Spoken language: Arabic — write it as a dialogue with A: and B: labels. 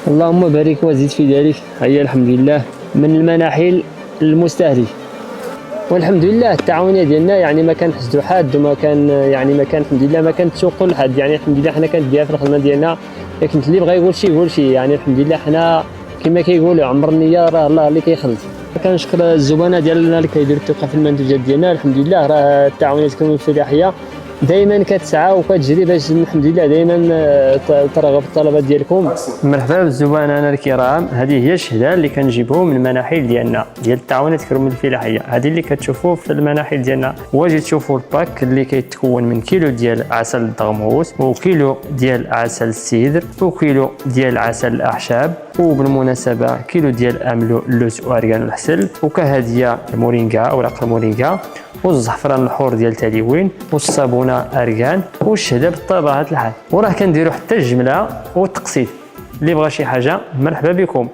A: اللهم بارك وزد في ذلك. هيا الحمد لله من المناحل المستهدف، والحمد لله التعاونيه ديالنا يعني ما كنحسدوا حد، وما كان يعني ما كان الحمد لله ما كنتسوقوا لحد، يعني الحمد لله حنا كنديها في الخدمه ديالنا. لكن اللي بغى يقول شي يقول شي، يعني الحمد لله حنا كما كيقولوا عمر النيه راه الله اللي كيخلص. كنشكر الزبناء ديالنا اللي كيديروا الثقه في المنتوجات ديالنا. الحمد لله راه التعاونيات كانوا الفلاحيه دائما كتسعى وكتجري باش الحمد لله دائما ترغب الطلبات ديالكم. مرحبا بالزبناء الكرام، هذه هي الشهاده اللي كنجيبوه من المناحل ديالنا ديال التعاونات كرم الفلاحيه. هذه اللي كتشوفوا في المناحل ديالنا. واجي تشوفوا الباك اللي كيتكون من كيلو ديال عسل الدغموس، وكيلو ديال عسل السيدر، وكيلو ديال عسل الاعشاب، وبالمناسبه كيلو ديال املو اللوز وارغان الحسل، وكهديه المورينغا اوراق المورينغا، والزعفران الحور ديال تاليوين، والصابونه ارغان، والشهده بالطبيعه الحال. وراه كنديروا حتى الجمله والتقسيط. اللي بغى شي حاجه مرحبا بكم.